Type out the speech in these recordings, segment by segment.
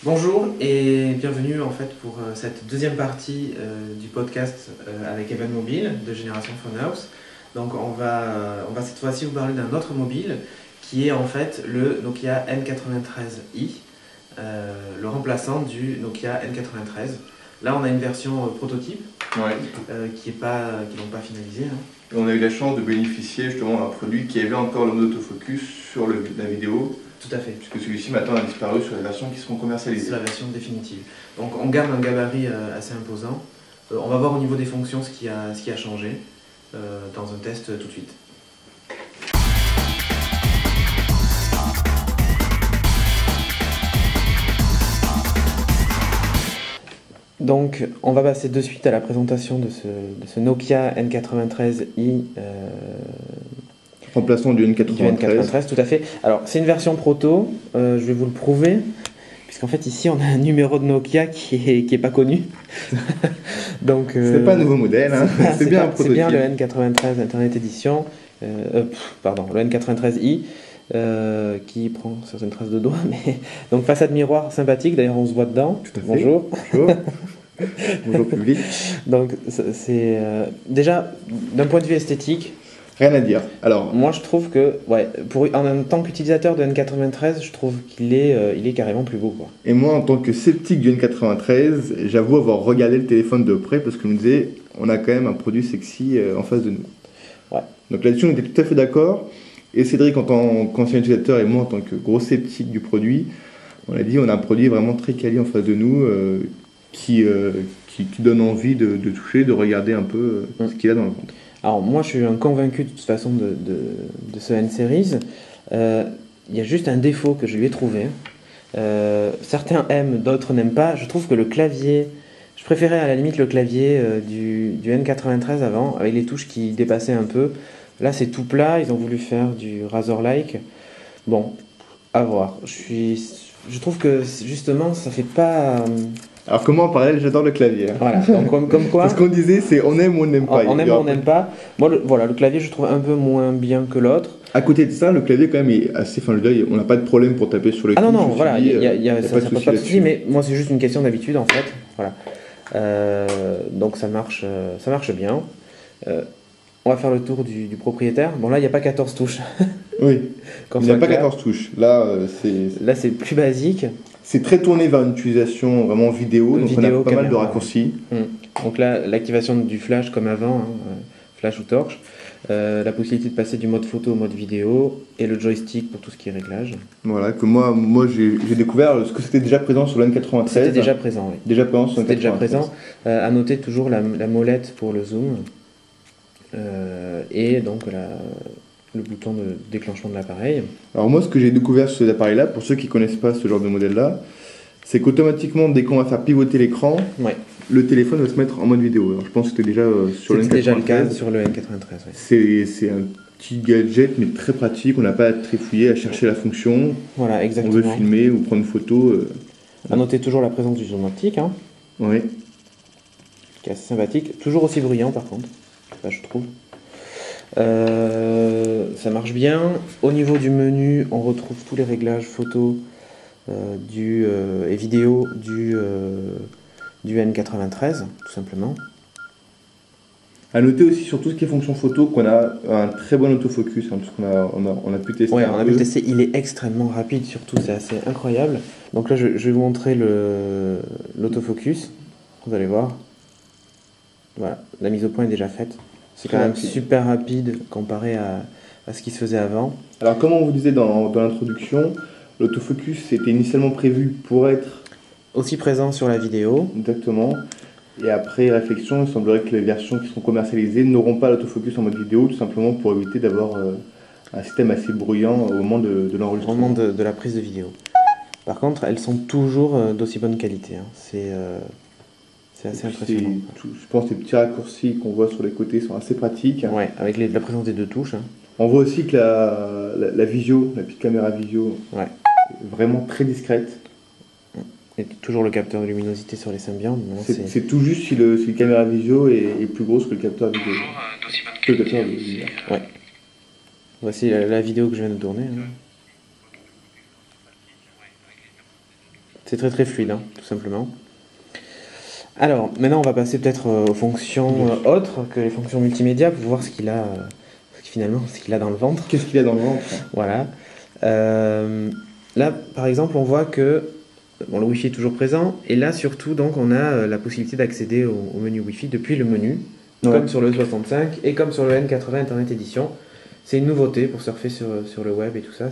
Bonjour et bienvenue en fait pour cette deuxième partie du podcast avec Evan Mobile de Génération Phonehouse. Donc on va cette fois-ci vous parler d'un autre mobile qui est en fait le Nokia N93i, le remplaçant du Nokia N93. Là on a une version prototype Ouais. qui n'ont pas finalisée. Et on a eu la chance de bénéficier justement d'un produit qui avait encore le mode autofocus sur la vidéo, Tout à fait. puisque celui-ci maintenant a disparu sur les versions qui seront commercialisées. C'est la version définitive. Donc on garde un gabarit assez imposant. On va voir au niveau des fonctions ce qui a changé dans un test tout de suite. Donc on va passer de suite à la présentation de ce Nokia N93i. Remplaçant du N93. Du N93, tout à fait. Alors c'est une version proto, je vais vous le prouver. Puisqu'en fait ici on a un numéro de Nokia qui est pas connu. Donc c'est pas un nouveau modèle, hein. C'est bien un prototype. C'est bien le N93 Internet Edition, le N93i qui prend certaines traces de doigts. Mais... Donc façade miroir sympathique, d'ailleurs on se voit dedans. Tout à fait. Bonjour. Bonjour. Bonjour public. Donc c'est déjà d'un point de vue esthétique. Rien à dire. Alors, moi je trouve que, en tant qu'utilisateur de N93, je trouve qu'il est carrément plus beau, quoi. Et moi, en tant que sceptique du N93, j'avoue avoir regardé le téléphone de près parce que je me disais, on a quand même un produit sexy en face de nous. Ouais. Donc là-dessus, on était tout à fait d'accord. Et Cédric, en tant qu'ancien utilisateur, et moi, en tant que gros sceptique du produit, on a dit, on a un produit vraiment très quali en face de nous qui donne envie de toucher, de regarder un peu ce qu'il a dans le ventre. Alors moi je suis un convaincu de toute façon de ce N-Series. Il y a juste un défaut que je lui ai trouvé. Certains aiment, d'autres n'aiment pas. Je trouve que le clavier, je préférais à la limite le clavier du N93 avant, avec les touches qui dépassaient un peu. Là c'est tout plat, ils ont voulu faire du Razor-like. Bon, à voir. Je trouve que justement ça fait pas... Alors que moi en parallèle j'adore le clavier. Voilà, donc comme quoi. Ce qu'on disait c'est on aime ou on n'aime pas. On aime ou on n'aime pas. Moi le clavier je trouve un peu moins bien que l'autre. À côté de ça, le clavier quand même est assez. Enfin, je veux dire, on n'a pas de problème pour taper sur les touches. Ah non, voilà, ça pas pose pas de souci, mais moi c'est juste une question d'habitude en fait. Voilà. Donc ça marche bien. On va faire le tour du propriétaire. Bon là il n'y a pas 14 touches. Oui, il n'y a pas 14 touches. Là c'est plus basique. C'est très tourné vers une utilisation vraiment vidéo, donc on a pas mal de raccourcis. Donc là, l'activation du flash comme avant, flash ou torche, la possibilité de passer du mode photo au mode vidéo, et le joystick pour tout ce qui est réglage. Voilà, que moi j'ai découvert ce que c'était déjà présent sur le N93. C'était déjà présent, oui. Déjà présent sur le N93. C'était déjà présent. À noter toujours la molette pour le zoom, et donc le bouton de déclenchement de l'appareil. Alors moi ce que j'ai découvert sur cet appareil là, pour ceux qui ne connaissent pas ce genre de modèle là, c'est qu'automatiquement dès qu'on va faire pivoter l'écran, le téléphone va se mettre en mode vidéo. Alors, je pense que c'était déjà sur le N93. C'était déjà le cas sur le N93. Oui. C'est un petit gadget mais très pratique, on n'a pas à trifouiller, à chercher la fonction. Voilà, exactement. On veut filmer ou prendre une photo. À noter toujours la présence du zoom optique. Hein, oui. Qui est assez sympathique. Toujours aussi bruyant par contre, là, je trouve. Ça marche bien. Au niveau du menu, on retrouve tous les réglages photo et vidéo du N93, tout simplement. À noter aussi sur tout ce qui est fonction photo qu'on a un très bon autofocus, hein, parce qu'on a pu tester. Ouais, on a pu tester. Il est extrêmement rapide, surtout, c'est assez incroyable. Donc là, je vais vous montrer l'autofocus. Vous allez voir. Voilà, la mise au point est déjà faite. C'est quand même super rapide comparé à ce qui se faisait avant. Alors, comme on vous disait dans l'introduction, l'autofocus était initialement prévu pour être aussi présent sur la vidéo. Exactement. Et après réflexion, il semblerait que les versions qui seront commercialisées n'auront pas l'autofocus en mode vidéo, tout simplement pour éviter d'avoir un système assez bruyant au moment de l'enregistrement. Au moment de la prise de vidéo. Par contre, elles sont toujours d'aussi bonne qualité. Hein. C'est assez impressionnant. Je pense que les petits raccourcis qu'on voit sur les côtés sont assez pratiques. Ouais, avec la présence des deux touches. Hein. On voit aussi que la visio, la petite caméra visio, est vraiment très discrète. Et toujours le capteur de luminosité sur les Symbian. C'est tout juste si le caméra visio est plus grosse que le capteur vidéo. Que le capteur vidéo. Ouais. Voici la vidéo que je viens de tourner. Hein. C'est très très fluide, hein, tout simplement. Alors, maintenant on va passer peut-être aux fonctions autres que les fonctions multimédia pour voir ce qu'il a, finalement, ce qu'il a dans le ventre. Qu'est-ce qu'il y a dans le ventre? Voilà. Là, par exemple, on voit que bon, le Wi-Fi est toujours présent, et là surtout, donc, on a la possibilité d'accéder au menu Wi-Fi depuis le menu, comme sur le 65 et comme sur le N80 Internet Edition. C'est une nouveauté pour surfer sur le web et tout ça.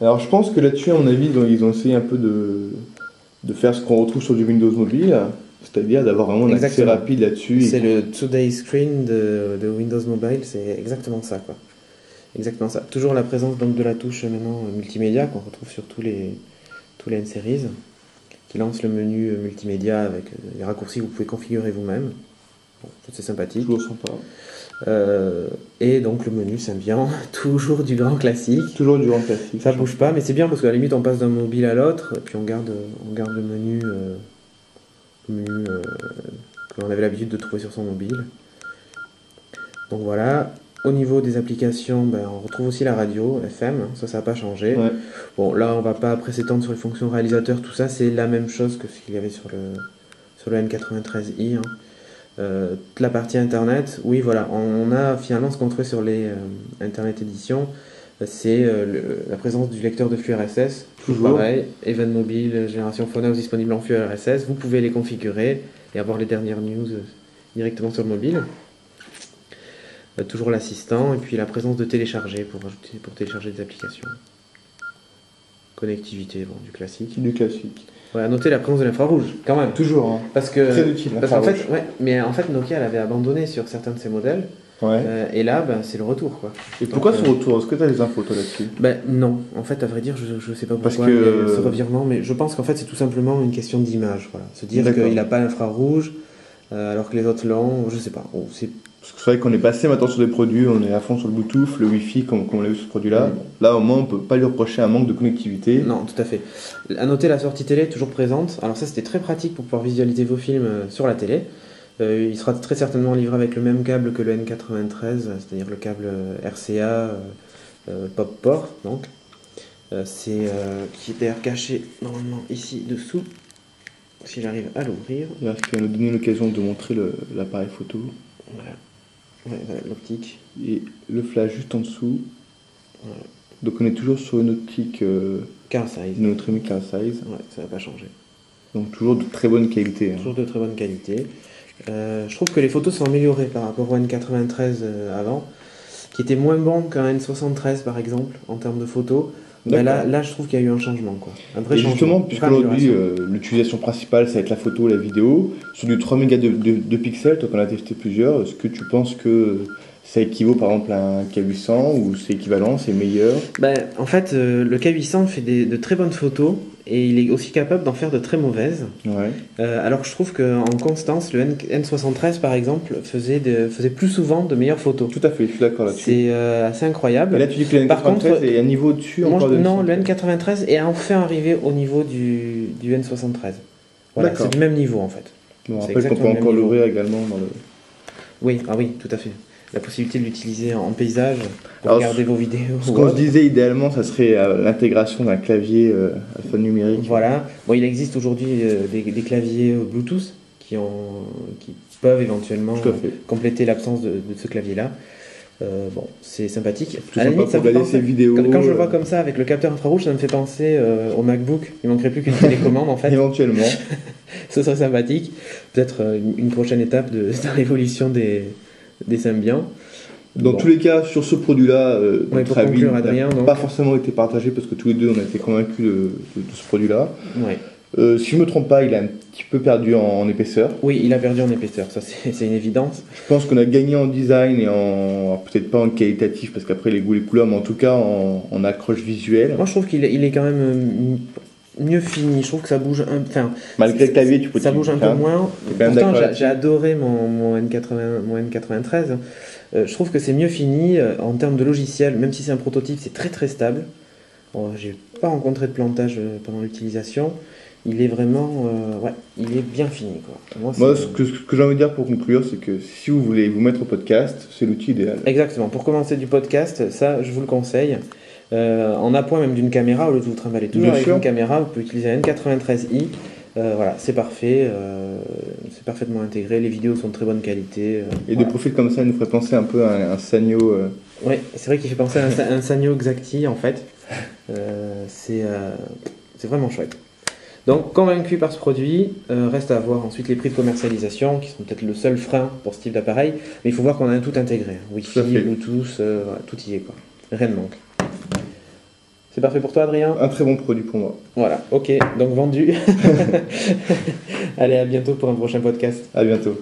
Alors je pense que là-dessus, à mon avis, ils ont essayé un peu de faire ce qu'on retrouve sur du Windows Mobile, c'est-à-dire d'avoir vraiment un accès rapide là-dessus. C'est le Today Screen de Windows Mobile, c'est exactement ça, quoi. Exactement ça. Toujours la présence donc de la touche maintenant multimédia qu'on retrouve sur tous les N-Series, qui lance le menu multimédia avec les raccourcis que vous pouvez configurer vous-même. Bon, c'est sympathique. Toujours sympa. Et donc le menu Symbian, toujours du grand classique. Toujours du grand classique. Ça bouge pas, mais c'est bien parce qu'à la limite on passe d'un mobile à l'autre, et puis on garde le menu, que l'on avait l'habitude de trouver sur son mobile. Donc voilà. Au niveau des applications, on retrouve aussi la radio FM, ça n'a pas changé. Ouais. Bon, là on va pas après s'étendre sur les fonctions réalisateur, tout ça c'est la même chose que ce qu'il y avait sur le N93i. Toute la partie internet, oui voilà, on a finalement ce qu'on trouvait sur les Internet Edition, c'est la présence du lecteur de flux RSS, toujours pareil, Event Mobile, génération Phonehouse disponible en flux RSS, vous pouvez les configurer et avoir les dernières news directement sur le mobile. Toujours l'assistant, et puis la présence de télécharger pour télécharger des applications. Connectivité, bon, du classique. Du classique. Ouais, à noter la présence de l'infrarouge, quand même. Toujours, hein. Parce que, très utile. Parce qu'en fait, mais en fait, Nokia l'avait abandonné sur certains de ses modèles. Ouais. Et là, c'est le retour, quoi. Et pourquoi ce retour? Est-ce que tu as des infos toi là-dessus? Non, en fait, à vrai dire, je sais pas pourquoi parce que... ce revirement, mais je pense qu'en fait, c'est tout simplement une question d'image. Voilà. Se dire qu'il n'a pas l'infrarouge, alors que les autres l'ont, je sais pas. Oh, parce que c'est vrai qu'on est passé maintenant sur des produits, on est à fond sur le Bluetooth, le Wi-Fi, comme on l'a vu sur ce produit-là. Là, au moins, on peut pas lui reprocher un manque de connectivité. Non, tout à fait. À noter, la sortie télé toujours présente. Alors ça, c'était très pratique pour pouvoir visualiser vos films sur la télé. Il sera très certainement livré avec le même câble que le N93, c'est-à-dire le câble RCA Pop Port, donc. Qui est d'ailleurs caché normalement ici dessous, si j'arrive à l'ouvrir. Ce qui va nous donner l'occasion de montrer l'appareil photo. Voilà. Ouais, l'optique. Et le flash juste en dessous. Voilà. Donc on est toujours sur une optique car size. Notre ami car size. Ouais, ça va pas changer. Donc toujours de très bonne qualité. Toujours de très bonne qualité. Je trouve que les photos sont améliorées par rapport au N93 avant, qui était moins bon qu'un N73 par exemple en termes de photos. Mais là, je trouve qu'il y a eu un changement, quoi. Un vrai changement. Justement, puisqu'aujourd'hui, l'utilisation principale, ça va être la photo, la vidéo, sur du 3 mégas de pixels, toi qu'on a testé plusieurs, est-ce que tu penses que ça équivaut par exemple à un K800 ou c'est équivalent, c'est meilleur? En fait, le K800 fait de très bonnes photos et il est aussi capable d'en faire de très mauvaises. Ouais. Alors que je trouve qu'en constance, le N73 par exemple faisait plus souvent de meilleures photos. Tout à fait, je suis d'accord là-dessus. C'est assez incroyable. Et là, tu dis que le N93 est un niveau au-dessus encore de non, le N93 est enfin arrivé au niveau du N73. Voilà, c'est du même niveau en fait. On rappelle qu'on peut encore l'ouvrir également dans le... Oui, tout à fait. La possibilité de l'utiliser en paysage pour regarder vos vidéos. Ce qu'on se disait idéalement, ça serait l'intégration d'un clavier alphanumérique. Voilà. Bon, il existe aujourd'hui des claviers Bluetooth qui peuvent éventuellement compléter l'absence de ce clavier-là. Bon, c'est sympathique. À la limite, ça me fait penser, vidéos, quand je le vois comme ça avec le capteur infrarouge, ça me fait penser au MacBook. Il manquerait plus qu'une télécommande en fait. Éventuellement. Ce serait sympathique. Peut-être une prochaine étape dans l'évolution des Symbians. Dans tous les cas, sur ce produit-là, notre avis n'a pas forcément été partagé parce que tous les deux on a été convaincus de ce produit-là. Ouais. Si je ne me trompe pas, il a un petit peu perdu en épaisseur. Oui, il a perdu en épaisseur, ça c'est une évidence. Je pense qu'on a gagné en design et peut-être pas en qualitatif parce qu'après les goûts, les couleurs, mais en tout cas en accroche visuelle. Moi je trouve qu'il est quand même mieux fini, je trouve que ça bouge malgré le clavier, tu peux ça bouge un peu moins. Pourtant j'ai adoré mon N93. Je trouve que c'est mieux fini en termes de logiciel, même si c'est un prototype, c'est très très stable. J'ai pas rencontré de plantage pendant l'utilisation. Il est vraiment, il est bien fini, quoi. Moi, ce que j'ai envie de dire pour conclure, c'est que si vous voulez vous mettre au podcast, c'est l'outil idéal. Exactement. Pour commencer du podcast, ça, je vous le conseille. En appoint même d'une caméra, au lieu de vous trimballer toujours Bien avec sûr. une caméra, vous pouvez utiliser un N93i. Voilà, c'est parfait, c'est parfaitement intégré, les vidéos sont de très bonne qualité. Et de Voilà. profil comme ça, il nous ferait penser un peu à un Sanyo. Oui, c'est vrai qu'il fait penser à un Sanyo Exacti en fait. C'est vraiment chouette. Donc, convaincu par ce produit, reste à voir ensuite les prix de commercialisation qui sont peut-être le seul frein pour ce type d'appareil, mais il faut voir qu'on a tout intégré, hein. Tout à Wi-Fi, fait. Bluetooth, voilà, tout y est quoi. Rien ne manque. C'est parfait pour toi, Adrien? Un très bon produit pour moi. Voilà, ok, donc vendu. Allez, à bientôt pour un prochain podcast. À bientôt.